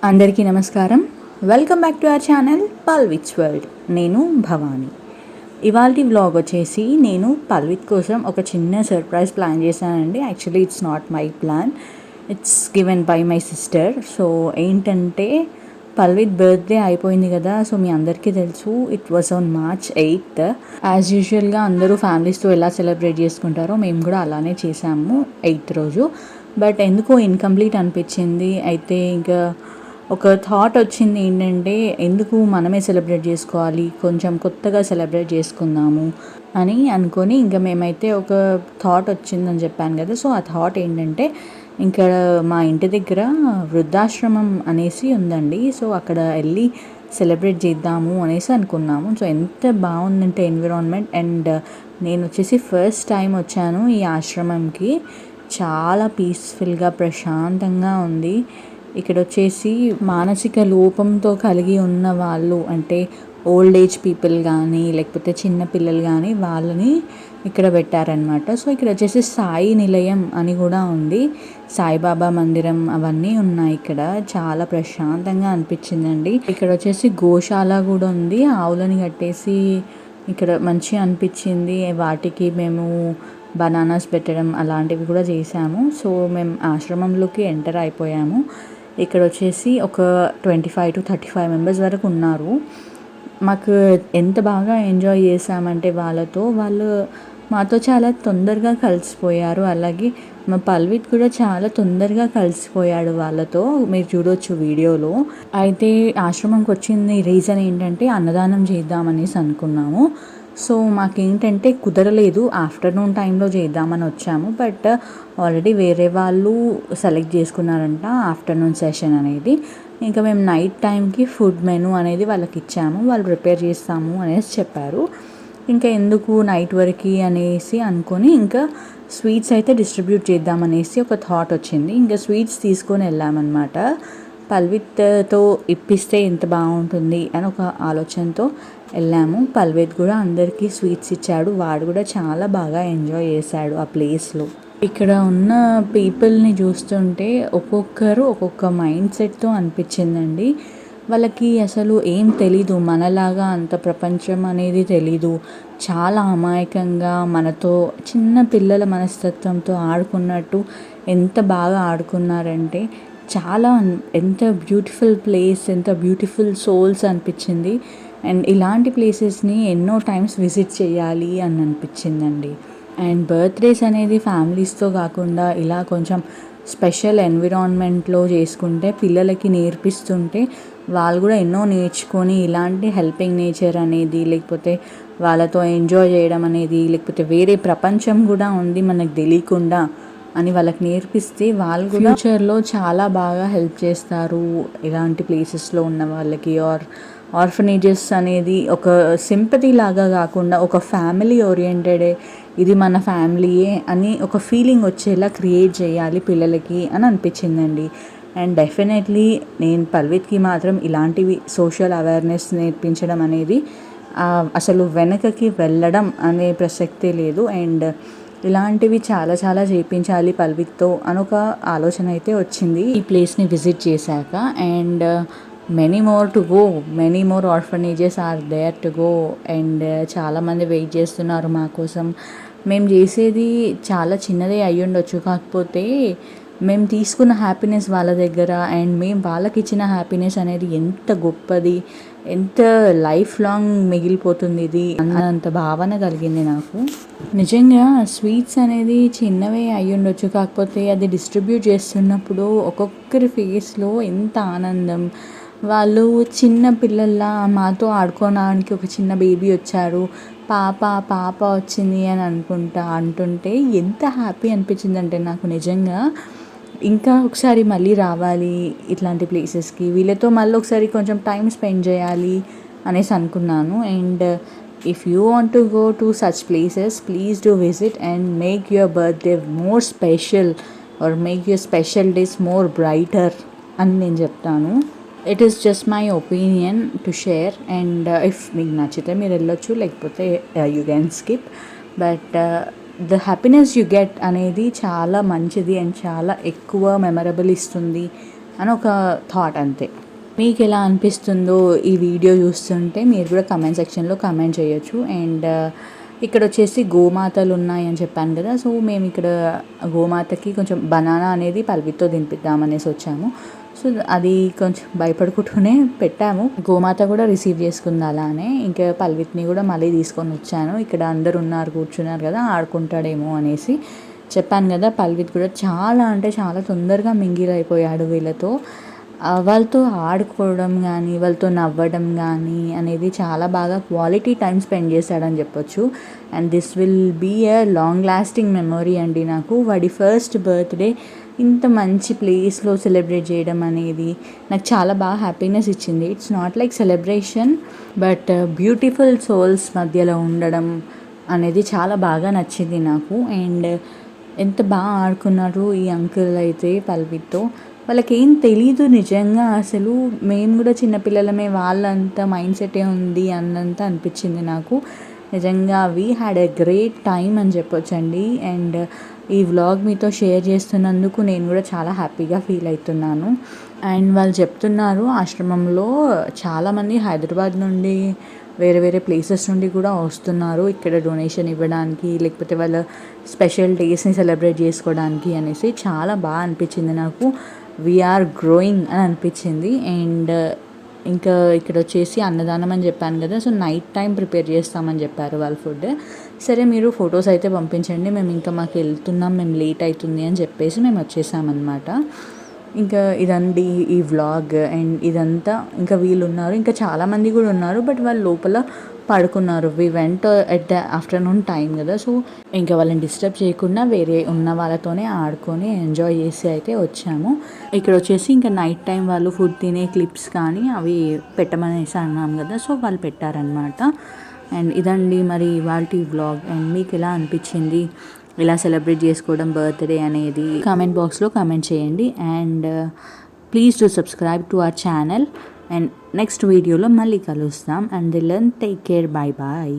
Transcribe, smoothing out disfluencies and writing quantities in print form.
అందరికీ నమస్కారం. Welcome back to our channel పల్విత్స్ వరల్డ్. నేను భవాని. ఇవాల్టి వ్లాగ్ వచ్చేసి నేను పల్విత్ కోసం ఒక చిన్న సర్ప్రైజ్ ప్లాన్ చేశానండి. Actually it's not my plan, it's given by my sister. So ఏంటంటే పల్విత్ బర్త్డే అయిపోయింది కదా. సో మీ అందరికీ తెలుసు, it was on March 8th. As యూజువల్గా అందరూ ఫ్యామిలీస్తో ఎలా సెలబ్రేట్ చేసుకుంటారో మేము కూడా అలానే చేసాము 8th రోజు. బట్ ఎందుకో ఇన్కంప్లీట్ అనిపించింది. అయితే ఇంకా ఒక థాట్ వచ్చింది, ఏంటంటే ఎందుకు మనమే సెలబ్రేట్ చేసుకోవాలి, కొంచెం కొత్తగా సెలబ్రేట్ చేసుకుందాము అని అనుకొని ఇంకా మేమైతే ఒక థాట్ వచ్చిందని చెప్పాను కదా. సో ఆ థాట్ ఏంటంటే, ఇక్కడ మా ఇంటి దగ్గర వృద్ధాశ్రమం అనేసి ఉందండి. సో అక్కడ వెళ్ళి సెలబ్రేట్ చేద్దాము అనేసి అనుకున్నాము. సో ఎంత బాగుందంటే ఎన్విరాన్మెంట్, అండ్ నేను వచ్చేసి ఫస్ట్ టైం వచ్చాను ఈ ఆశ్రమంకి. చాలా పీస్ఫుల్గా ప్రశాంతంగా ఉంది. ఇక్కడ వచ్చేసి మానసిక లోపంతో కలిగి ఉన్న వాళ్ళు, అంటే ఓల్డ్ ఏజ్ పీపుల్ కానీ లేకపోతే చిన్న పిల్లలు కానీ వాళ్ళని ఇక్కడ పెట్టారనమాట. సో ఇక్కడ వచ్చేసి సాయి నిలయం అని కూడా ఉంది, సాయిబాబా మందిరం అవన్నీ ఉన్నాయి ఇక్కడ. చాలా ప్రశాంతంగా అనిపించిందండి. ఇక్కడ వచ్చేసి గోశాల కూడా ఉంది, ఆవులని కట్టేసి ఇక్కడ మంచిగా అనిపించింది. వాటికి మేము బనానాస్ పెట్టడం అలాంటివి కూడా చేసాము. సో మేము ఆశ్రమంలోకి ఎంటర్ అయిపోయాము. ఇక్కడ వచ్చేసి ఒక 25 to 35 మెంబర్స్ వరకు ఉన్నారు. మాకు ఎంత బాగా ఎంజాయ్ చేసామంటే వాళ్ళు మాతో చాలా తొందరగా కలిసిపోయారు. అలాగే మా పల్విత్ కూడా చాలా తొందరగా కలిసిపోయాడు వాళ్ళతో, మీరు చూడొచ్చు వీడియోలో. అయితే ఆశ్రమంకి వచ్చింది రీజన్ ఏంటంటే అన్నదానం చేద్దామనేసి అనుకున్నాము. సో మాకేంటంటే కుదరలేదు, ఆఫ్టర్నూన్ టైంలో చేద్దామని వచ్చాము. బట్ ఆల్రెడీ వేరే వాళ్ళు సెలెక్ట్ చేసుకున్నారంట ఆఫ్టర్నూన్ సెషన్ అనేది. ఇంకా మేము నైట్ టైంకి ఫుడ్ మెనూ అనేది వాళ్ళకి ఇచ్చాము, వాళ్ళు ప్రిపేర్ చేస్తాము అనేసి చెప్పారు. ఇంకా ఎందుకు నైట్ వరకు అనేసి అనుకొని ఇంకా స్వీట్స్ అయితే డిస్ట్రిబ్యూట్ చేద్దామనేసి ఒక థాట్ వచ్చింది. ఇంకా స్వీట్స్ తీసుకొని వెళ్ళామన్నమాట. పల్విత్తో ఇప్పిస్తే ఎంత బాగుంటుంది అని ఒక ఆలోచనతో వెళ్ళాము. పల్విత్ కూడా అందరికీ స్వీట్స్ ఇచ్చాడు. వాడు కూడా చాలా బాగా ఎంజాయ్ చేశాడు ఆ ప్లేస్లో. ఇక్కడ ఉన్న పీపుల్ని చూస్తుంటే ఒక్కొక్కరు ఒక్కొక్క మైండ్ సెట్తో అనిపించిందండి. వాళ్ళకి అసలు ఏం తెలీదు, మనలాగా అంత ప్రపంచం అనేది తెలీదు. చాలా అమాయకంగా మనతో చిన్న పిల్లల మనస్తత్వంతో ఆడుకున్నట్టు ఎంత బాగా ఆడుకున్నారంటే చాలా ఎంత బ్యూటిఫుల్ ప్లేస్, ఎంత బ్యూటిఫుల్ సోల్స్ అనిపించింది. అండ్ ఇలాంటి ప్లేసెస్ని ఎన్నో టైమ్స్ విజిట్ చేయాలి అని అనిపించిందండి. అండ్ బర్త్డేస్ అనేది ఫ్యామిలీస్తో కాకుండా ఇలా కొంచెం స్పెషల్ ఎన్విరాన్మెంట్లో చేసుకుంటే పిల్లలకి నేర్పిస్తుంటే వాళ్ళు కూడా ఎన్నో నేర్చుకొని ఇలాంటి హెల్పింగ్ నేచర్ అనేది, లేకపోతే వాళ్ళతో ఎంజాయ్ చేయడం అనేది, లేకపోతే వేరే ప్రపంచం కూడా ఉంది మనకు తెలియకుండా అని వాళ్ళకి నేర్పిస్తే వాళ్ళు కూడా ఫ్యూచర్లో చాలా బాగా హెల్ప్ చేస్తారు ఇలాంటి ప్లేసెస్లో ఉన్న వాళ్ళకి. ఆర్ఫనేజెస్ అనేది ఒక సింపతి లాగా కాకుండా ఒక ఫ్యామిలీ ఓరియంటెడే, ఇది మన ఫ్యామిలీయే అని ఒక ఫీలింగ్ వచ్చేలా క్రియేట్ చేయాలి పిల్లలకి అని అనిపించిందండి. అండ్ డెఫినెట్లీ నేను పల్విత్కి మాత్రం ఇలాంటివి సోషల్ అవేర్నెస్ నేర్పించడం అనేది అసలు వెనకకి వెళ్ళడం అనే ప్రసక్తే లేదు. అండ్ ఇలాంటివి చాలా చాలా చేయించాలి పల్విత్తో అని ఒక ఆలోచన అయితే వచ్చింది ఈ ప్లేస్ని విజిట్ చేశాక. And many more orphanages are there to go. And చాలామంది వెయిట్ చేస్తున్నారు మా కోసం. మేము చేసేది చాలా చిన్నదే అయ్యి ఉండొచ్చు, కాకపోతే మేము తీసుకున్న హ్యాపీనెస్ వాళ్ళ దగ్గర అండ్ మేము వాళ్ళకి ఇచ్చిన హ్యాపీనెస్ అనేది ఎంత గొప్పది, ఎంత లైఫ్ లాంగ్ మిగిలిపోతుంది ఇది అన్నంత భావన కలిగింది నాకు. నిజంగా స్వీట్స్ అనేది చిన్నవే అయ్యి ఉండొచ్చు, కాకపోతే అది డిస్ట్రిబ్యూట్ చేస్తున్నప్పుడు ఒక్కొక్కరి ఫేస్లో ఎంత ఆనందం. వాళ్ళు చిన్న పిల్లల్లా మాతో ఆడుకోవడానికి ఒక చిన్న బేబీ వచ్చారు, పాప వచ్చింది అని అంటుంటే ఎంత హ్యాపీ అనిపించిందంటే నాకు నిజంగా ఇంకా ఒకసారి మళ్ళీ రావాలి ఇట్లాంటి ప్లేసెస్కి, వీళ్ళతో మళ్ళీ ఒకసారి కొంచెం టైం స్పెండ్ చేయాలి అనేసి అనుకున్నాను. And if you want to go to such places, please do visit and make your birthday more special are make your special days more brighter అని నేను చెప్తాను. It is just my opinion to share. And if మీకు నచ్చితే మీరు వెళ్ళొచ్చు, లేకపోతే you can skip. But the happiness you get అనేది చాలా మంచిది అండ్ చాలా ఎక్కువ మెమరబుల్ ఇస్తుంది అని ఒక థాట్ అంతే. మీకు ఎలా అనిపిస్తుందో ఈ వీడియో చూస్తుంటే మీరు కూడా కమెంట్ సెక్షన్లో కమెంట్ చేయొచ్చు. అండ్ ఇక్కడ వచ్చేసి గోమాతలు ఉన్నాయని చెప్పాను కదా, సో మేము ఇక్కడ గోమాతకి కొంచెం బనానా అనేది పల్వితో తినిపిద్దామనేసి వచ్చాము. సో అది కొంచెం భయపడుకుంటూనే పెట్టాము. గోమాత కూడా రిసీవ్ చేసుకుంది అలానే. ఇంకా పల్విత్ని కూడా మళ్ళీ తీసుకొని వచ్చాను. ఇక్కడ అందరు ఉన్నారు, కూర్చున్నారు కదా, ఆడుకుంటాడేమో అనేసి. చెప్పాను కదా, పల్విత్ కూడా చాలా అంటే చాలా తొందరగా మింగిల్ అయిపోయాడు వీళ్ళతో. వాళ్ళతో ఆడుకోవడం కానీ, వాళ్ళతో నవ్వడం కానీ అనేది చాలా బాగా క్వాలిటీ టైం స్పెండ్ చేశాడని చెప్పొచ్చు. And this will be a long lasting memory అండి. నాకు వాడి ఫస్ట్ బర్త్డే ఇంత మంచి ప్లేస్లో సెలబ్రేట్ చేయడం అనేది నాకు చాలా బాగా హ్యాపీనెస్ ఇచ్చింది. It's not like celebration, but beautiful souls మధ్యలో ఉండడం అనేది చాలా బాగా నచ్చింది నాకు. అండ్ ఎంత బాగా ఆడుకున్నారు ఈ అంకుల్ అయితే పల్వితో. వాళ్ళకి ఏం తెలీదు నిజంగా, అసలు మేము కూడా చిన్నపిల్లలమే, వాళ్ళంత మైండ్ సెటే ఉంది అన్నంత అనిపించింది నాకు. నిజంగా we had a great time అని చెప్పొచ్చండి. అండ్ ఈ వ్లాగ్ మీతో షేర్ చేస్తున్నందుకు నేను కూడా చాలా హ్యాపీగా ఫీల్ అవుతున్నాను. అండ్ వాళ్ళు చెప్తున్నారు ఆశ్రమంలో చాలామంది హైదరాబాద్ నుండి, వేరే వేరే ప్లేసెస్ నుండి కూడా వస్తున్నారు ఇక్కడ డొనేషన్ ఇవ్వడానికి, లేకపోతే వాళ్ళ స్పెషల్ డేస్ని సెలబ్రేట్ చేసుకోవడానికి అనేసి. చాలా బాగా అనిపించింది నాకు. వీఆర్ గ్రోయింగ్ అని అనిపించింది. అండ్ ఇంకా ఇక్కడ వచ్చేసి అన్నదానం అని చెప్పాను కదా, సో నైట్ టైం ప్రిపేర్ చేస్తామని చెప్పారు వాళ్ళు ఫుడ్. సరే మీరు ఫొటోస్ అయితే పంపించండి, మేము ఇంకా మాకు వెళ్తున్నాం, మేము లేట్ అవుతుంది అని చెప్పేసి మేము వచ్చేసామన్నమాట. ఇంకా ఇదండి ఈ వ్లాగ్. అండ్ ఇదంతా ఇంకా వీళ్ళు ఉన్నారు, ఇంకా చాలామంది కూడా ఉన్నారు, బట్ వాళ్ళు లోపల పడుకున్నారు. We went at the afternoon time కదా, సో ఇంకా వాళ్ళని డిస్టర్బ్ చేయకుండా వేరే ఉన్న వాళ్ళతోనే ఆడుకొని ఎంజాయ్ చేసి అయితే వచ్చాము. ఇక్కడ వచ్చేసి ఇంకా నైట్ టైం వాళ్ళు ఫుడ్ తినే క్లిప్స్ కానీ అవి పెట్టమనేసి అన్నాం కదా, సో వాళ్ళు పెట్టారనమాట. అండ్ ఇదండి మరి ఇవాల్టి వ్లాగ్. అండ్ మీకు ఎలా అనిపించింది ఇలా సెలబ్రేట్ చేసుకోవడం బర్త్డే అనేది కామెంట్ బాక్స్లో కామెంట్ చేయండి. And please to subscribe to our channel. And next వీడియోలో మళ్ళీ కలుస్తాం. And till then take care, bye bye.